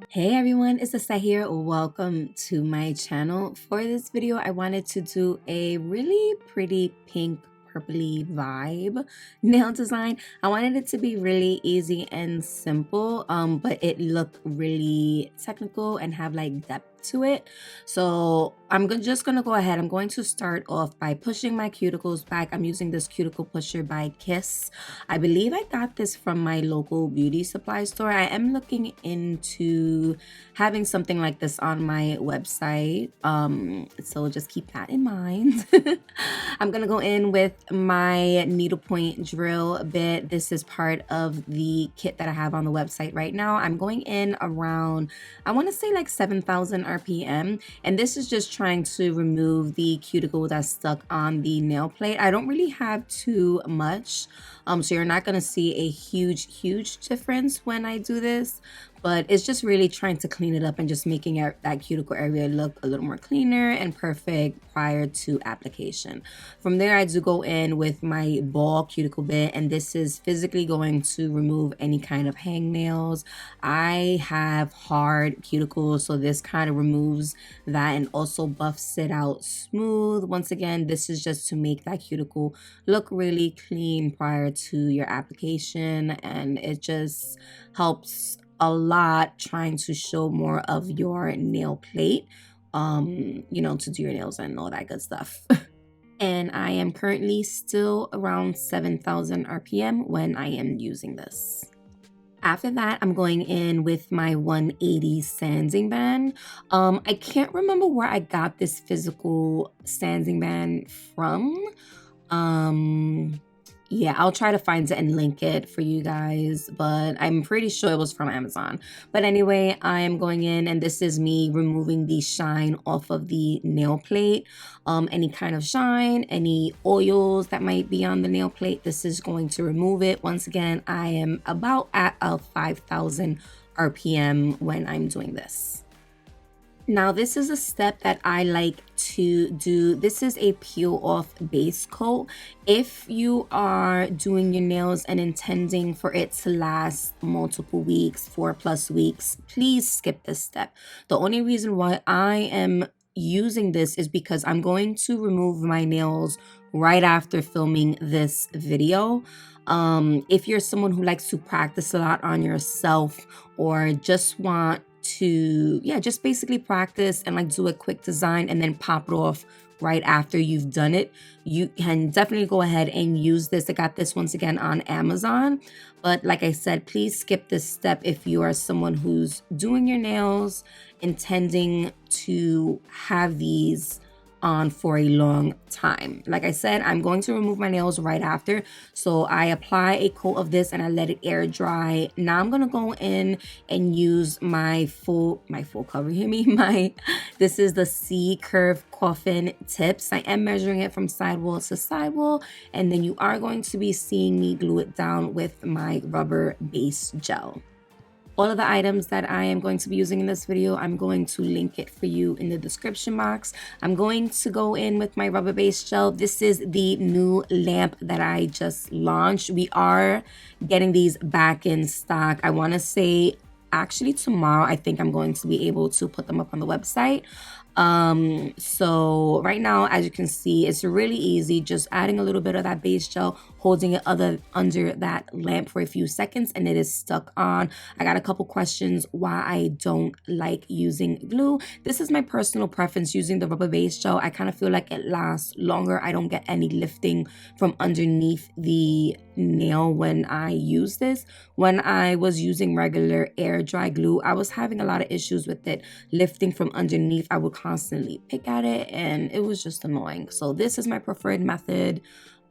Hey everyone, it's Lissette here. Welcome to my channel. For this video, I wanted to do a really pretty pink purpley vibe nail design. I wanted it to be really easy and simple, but it looked really technical and have like depth to it. So I'm just gonna go ahead. I'm going to start off by pushing my cuticles back. I'm using this cuticle pusher by Kiss. I believe I got this from my local beauty supply store. I am looking into having something like this on my website. So just keep that in mind. I'm gonna go in with my needlepoint drill bit. This is part of the kit that I have on the website right now. I'm going in around, I want to say like 7,000 RPM, and this is just trying to remove the cuticle that's stuck on the nail plate. I don't really have too much, so you're not gonna see a huge difference when I do this, but it's just really trying to clean it up and just making that cuticle area look a little more cleaner and perfect prior to application. From there, I do go in with my ball cuticle bit, and this is physically going to remove any kind of hangnails. I have hard cuticles, so this kind of removes that and also buffs it out smooth. Once again, this is just to make that cuticle look really clean prior to your application, and it just helps a lot trying to show more of your nail plate, to do your nails and all that good stuff. And I am currently still around 7,000 RPM when I am using this. After that, I'm going in with my 180 sanding band. I can't remember where I got this physical sanding band from. Yeah, I'll try to find it and link it for you guys, but I'm pretty sure it was from Amazon. But anyway, I am going in, and this is me removing the shine off of the nail plate. Any kind of shine, any oils that might be on the nail plate, this is going to remove it. Once again, I am about at a 5,000 RPM when I'm doing this. Now, this is a step that I like to do. This is a peel off base coat. If you are doing your nails and intending for it to last multiple weeks, 4+ weeks, please skip this step. The only reason why I am using this is because I'm going to remove my nails right after filming this video. If you're someone who likes to practice a lot on yourself, or just want to just basically practice and like do a quick design and then pop it off right after you've done it, you can definitely go ahead and use this. I got this once again on Amazon, but like I said, please skip this step if you are someone who's doing your nails intending to have these on for a long time. Like I said, I'm going to remove my nails right after, so I apply a coat of this and I let it air dry. Now I'm gonna go in and use my full cover. Hear me? This is the C curve coffin tips. I am measuring it from sidewall to sidewall, and then you are going to be seeing me glue it down with my rubber base gel. All of the items that I am going to be using in this video, I'm going to link it for you in the description box. I'm going to go in with my rubber base gel. This is the new lamp that I just launched. We are getting these back in stock. I want to say actually tomorrow, I think I'm going to be able to put them up on the website. So right now, as you can see, it's really easy, just adding a little bit of that base gel, holding it under that lamp for a few seconds, and it is stuck on. I got a couple questions why I don't like using glue. This is my personal preference, using the rubber base gel. I kind of feel like it lasts longer. I don't get any lifting from underneath the nail when I use this. When I was using regular air dry glue, I was having a lot of issues with it lifting from underneath. I would constantly pick at it, and it was just annoying. So this is my preferred method.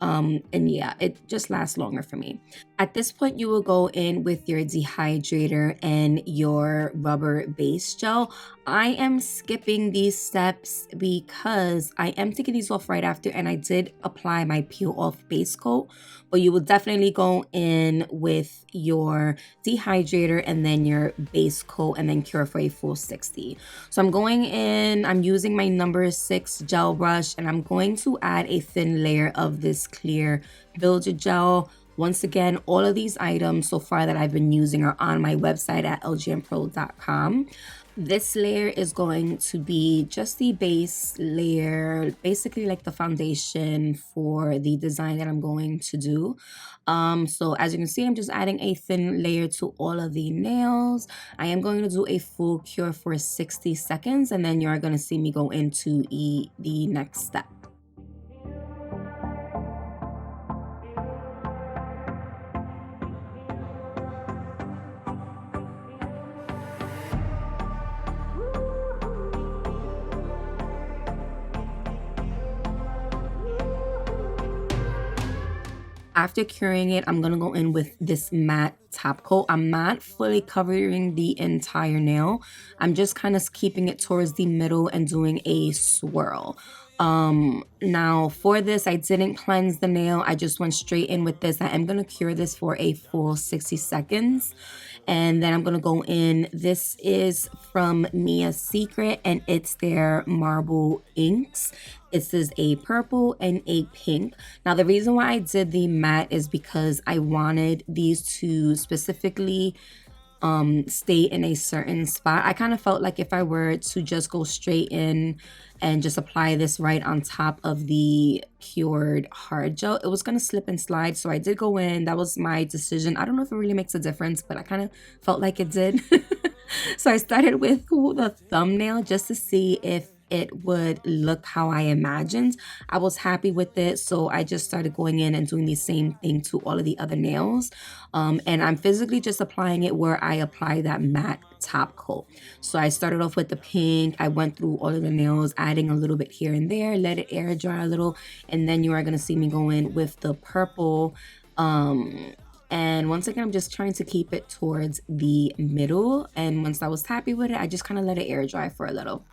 And yeah, it just lasts longer for me. At this point, you will go in with your dehydrator and your rubber base gel. I am skipping these steps because I am taking these off right after, and I did apply my peel off base coat, but you will definitely go in with your dehydrator and then your base coat and then cure for a full 60. So I'm going in, I'm using my number 6 gel brush, and I'm going to add a thin layer of this clear builder gel Once again, all of these items so far that I've been using are on my website at lgnpro.com. This layer is going to be just the base layer, basically like the foundation for the design that I'm going to do. So as you can see, I'm just adding a thin layer to all of the nails. I am going to do a full cure for 60 seconds, and then you're going to see me go into the next step. After curing it, I'm gonna go in with this matte top coat. I'm not fully covering the entire nail. I'm just kind of keeping it towards the middle and doing a swirl. Now for this, I didn't cleanse the nail. I just went straight in with this. I am gonna cure this for a full 60 seconds. And then I'm gonna go in. This is from Mia's Secret, and it's their marble inks. This is a purple and a pink. Now, the reason why I did the matte is because I wanted these to specifically stay in a certain spot. I kind of felt like if I were to just go straight in and just apply this right on top of the cured hard gel, it was going to slip and slide. So I did go in. That was my decision. I don't know if it really makes a difference, but I kind of felt like it did. So I started with the thumbnail just to see if it would look how I imagined. I was happy with it, so I just started going in and doing the same thing to all of the other nails. And I'm physically just applying it where I apply that matte top coat. So I started off with the pink. I went through all of the nails, adding a little bit here and there, let it air dry a little, and then you are going to see me go in with the purple. And once again, I'm just trying to keep it towards the middle. And once I was happy with it, I just kind of let it air dry for a little.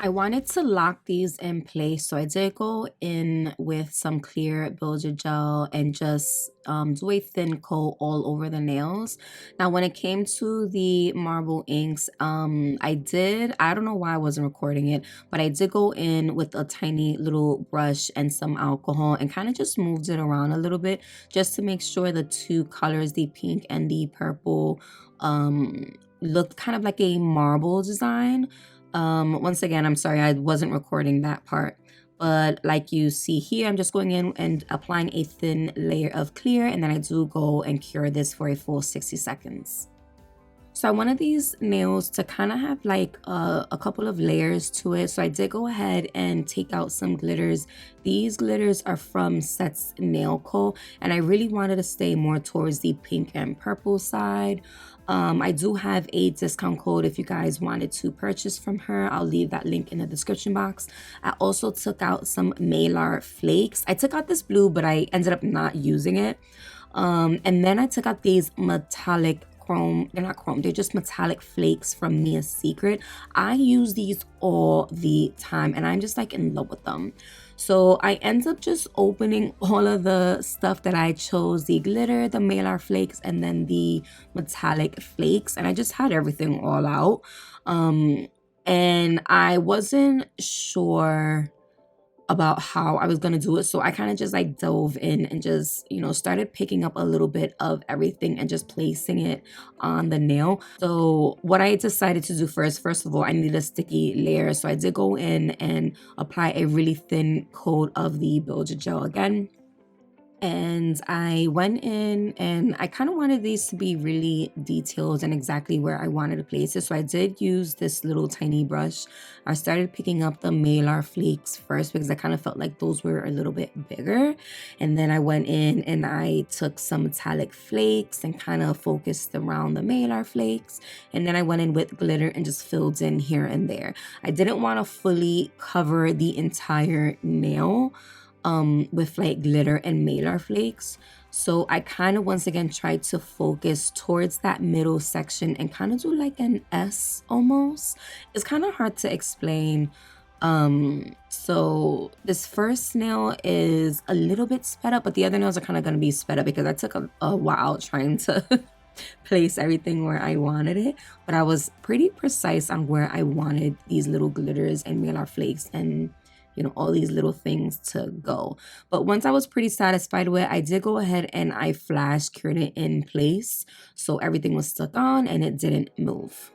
I wanted to lock these in place, so I did go in with some clear builder gel and just do a thin coat all over the nails. Now, when it came to the marble inks, I don't know why I wasn't recording it, but I did go in with a tiny little brush and some alcohol and kind of just moved it around a little bit just to make sure the two colors, the pink and the purple, looked kind of like a marble design. Once again, I'm sorry I wasn't recording that part, but like you see here, I'm just going in and applying a thin layer of clear, and then I do go and cure this for a full 60 seconds. So I wanted these nails to kind of have like a couple of layers to it. So I did go ahead and take out some glitters. These glitters are from Set's Nail Co. And I really wanted to stay more towards the pink and purple side. I do have a discount code if you guys wanted to purchase from her. I'll leave that link in the description box. I also took out some Mylar flakes. I took out this blue, but I ended up not using it. And then I took out these metallic they're not chrome, they're just metallic flakes from Mia's Secret. I use these all the time and I'm just like in love with them. So I end up just opening all of the stuff that I chose, the glitter, the Mylar flakes, and then the metallic flakes, and I just had everything all out. And I wasn't sure about how I was going to do it. So I kind of just like dove in and just, started picking up a little bit of everything and just placing it on the nail. So what I decided to do first of all, I needed a sticky layer. So I did go in and apply a really thin coat of the builder gel again. And I went in and I kind of wanted these to be really detailed and exactly where I wanted to place it. So I did use this little tiny brush. I started picking up the Mylar flakes first because I kind of felt like those were a little bit bigger. And then I went in and I took some metallic flakes and kind of focused around the Mylar flakes. And then I went in with glitter and just filled in here and there. I didn't want to fully cover the entire nail with like glitter and Mylar flakes. So I kind of once again tried to focus towards that middle section and kind of do like an S almost. It's kind of hard to explain. So this first nail is a little bit sped up, but the other nails are kind of going to be sped up because I took a while trying to place everything where I wanted it, but I was pretty precise on where I wanted these little glitters and mylar flakes and all these little things to go. But once I was pretty satisfied with it, I did go ahead and I flash cured it in place so everything was stuck on and it didn't move.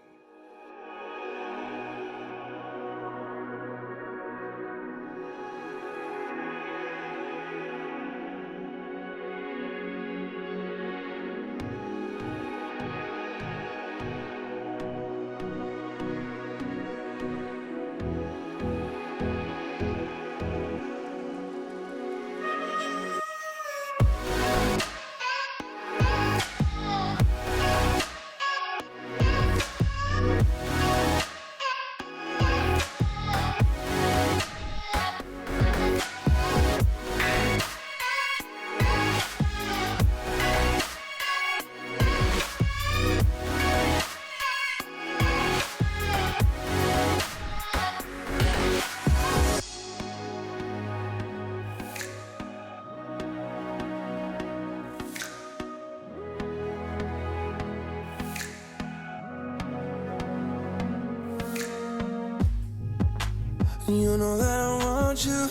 You know that I want you,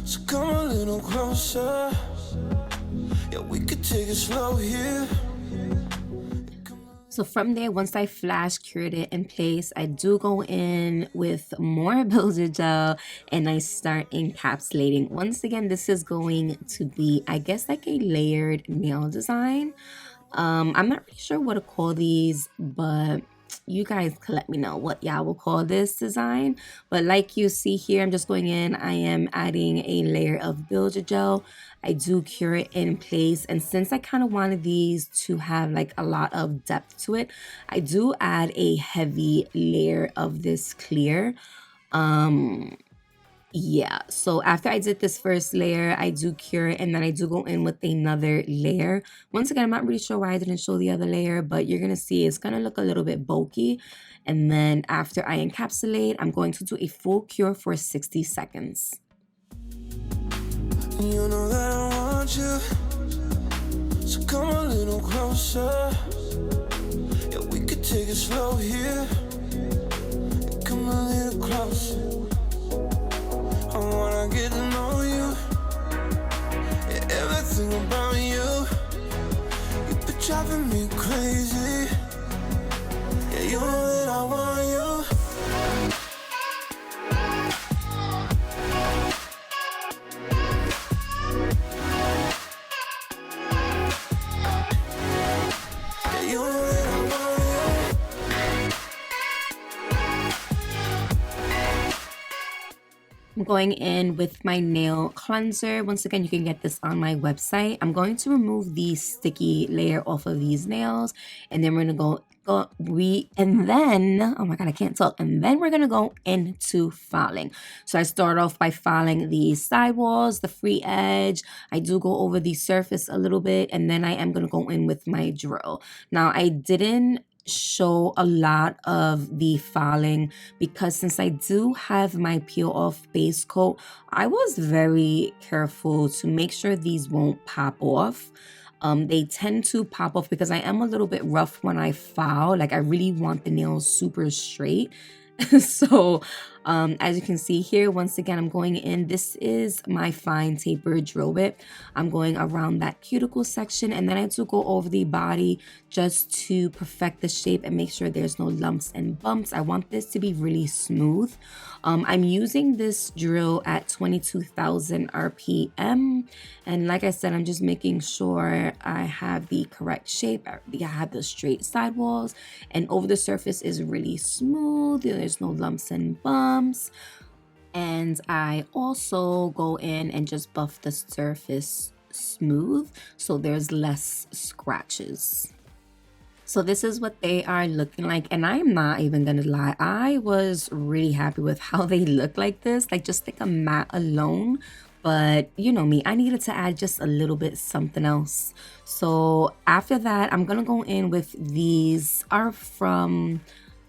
so come a little closer. Yeah, we could take it slow here. So from there, once I flash cured it in place, I do go in with more builder gel and I start encapsulating. Once again, this is going to be, I guess, like a layered nail design. I'm not really sure what to call these, but you guys can let me know what y'all will call this design. But like you see here, I'm just going in, I am adding a layer of builder gel. I do cure it in place, and since I kind of wanted these to have like a lot of depth to it, I do add a heavy layer of this clear. Yeah, so after I did this first layer, I do cure it and then I do go in with another layer. Once again, I'm not really sure why I didn't show the other layer, but you're gonna see it's gonna look a little bit bulky. And then after I encapsulate, I'm going to do a full cure for 60 seconds. You know that I want you, so come a little closer. Yeah, we could take it slow here. Come a little closer. I wanna get to know you, yeah, everything about you. You've been driving me crazy. Yeah, you know that I want you. I'm going in with my nail cleanser. Once again, you can get this on my website. I'm going to remove the sticky layer off of these nails, and then we're gonna and then, oh my God, I can't talk. And then we're gonna go into filing. So I start off by filing the sidewalls, the free edge. I do go over the surface a little bit, and then I am gonna go in with my drill. Now, I didn't show a lot of the filing because since I do have my peel off base coat, I was very careful to make sure these won't pop off. They tend to pop off because I am a little bit rough when I file. Like, I really want the nails super straight. So as you can see here, once again, I'm going in. This is my fine taper drill bit. I'm going around that cuticle section, and then I do go over the body just to perfect the shape and make sure there's no lumps and bumps. I want this to be really smooth. I'm using this drill at 22,000 RPM, and like I said, I'm just making sure I have the correct shape. I have the straight sidewalls, and over the surface is really smooth. There's no lumps and bumps. And I also go in and just buff the surface smooth so there's less scratches. So this is what they are looking like, and I'm not even gonna lie, I was really happy with how they look like this. Like, just like a matte alone but you know me, I needed to add just a little bit something else. So after that, I'm gonna go in with these are from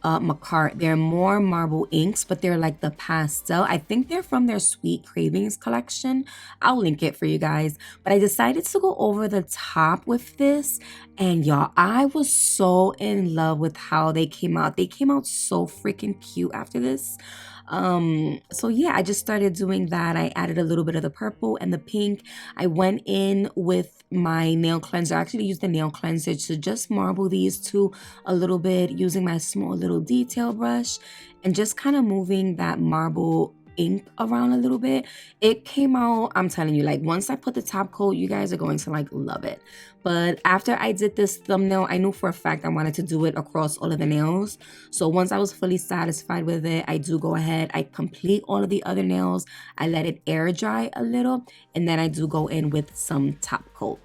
Macart. They're more marble inks, but they're like the pastel. I think they're from their Sweet Cravings collection. I'll link it for you guys. But I decided to go over the top with this, and y'all, I was so in love with how they came out. They came out so freaking cute after this. So yeah, I just started doing that. I added a little bit of the purple and the pink. I went in with my nail cleanser. I actually used the nail cleanser to just marble these two a little bit using my small little detail brush and just kind of moving that marble ink around a little bit. It came out, I'm telling you, like once I put the top coat, you guys are going to like love it. But after I did this thumbnail, I knew for a fact I wanted to do it across all of the nails. So once I was fully satisfied with it, I do go ahead, I complete all of the other nails, I let it air dry a little, and then I do go in with some top coat.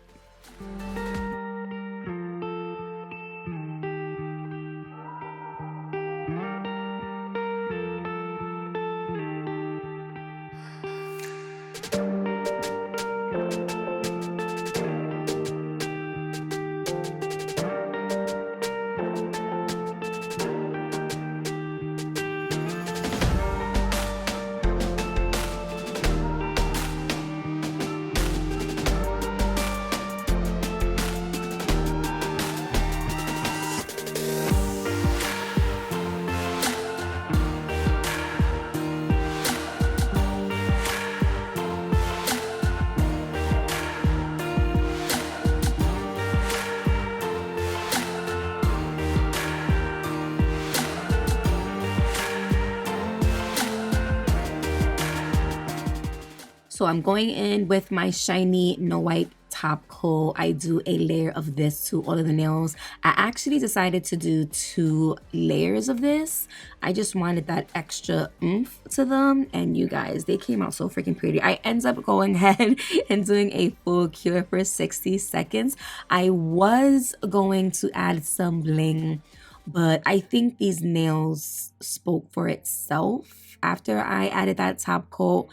So I'm going in with my shiny no wipe top coat. I do a layer of this to all of the nails. I actually decided to do 2 layers of this. I just wanted that extra oomph to them, and you guys, they came out so freaking pretty. I ended up going ahead and doing a full cure for 60 seconds. I was going to add some bling, but I think these nails spoke for itself. After I added that top coat,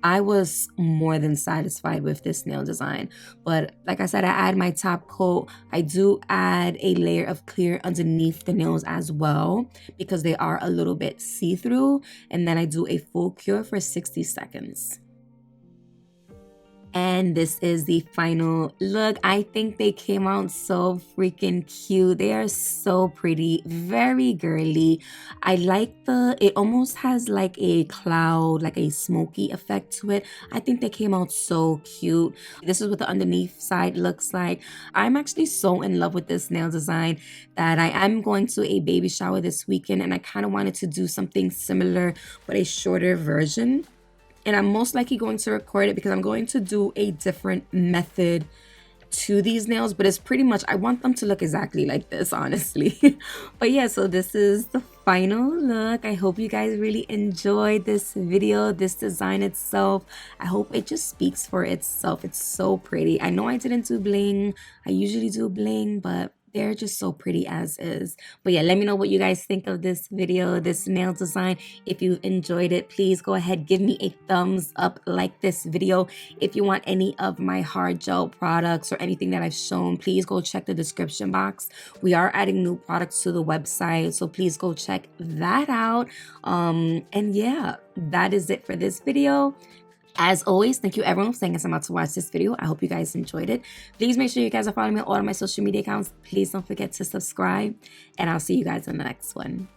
I was more than satisfied with this nail design. But like I said, I add my top coat. I do add a layer of clear underneath the nails as well because they are a little bit see-through. And then I do a full cure for 60 seconds. And this is the final look. I think they came out so freaking cute. They are so pretty, very girly. I like it almost has like a cloud, like a smoky effect to it. I think they came out so cute. This is what the underneath side looks like. I'm actually so in love with this nail design that I am going to a baby shower this weekend, and I kind of wanted to do something similar but a shorter version. And I'm most likely going to record it because I'm going to do a different method to these nails, but it's pretty much, I want them to look exactly like this, honestly. But yeah, so this is the final look. I hope you guys really enjoyed this video, this design itself. I hope it just speaks for itself. It's so pretty. I know I didn't do bling. I usually do bling, but they're just so pretty as is. But yeah, let me know what you guys think of this video, this nail design. If you enjoyed it, please go ahead, give me a thumbs up, like this video. If you want any of my hard gel products or anything that I've shown, please go check the description box. We are adding new products to the website, so please go check that out. And yeah, that is it for this video. As always, thank you everyone for taking some out to watch this video. I hope you guys enjoyed it. Please make sure you guys are following me on all of my social media accounts. Please don't forget to subscribe, and I'll see you guys in the next one.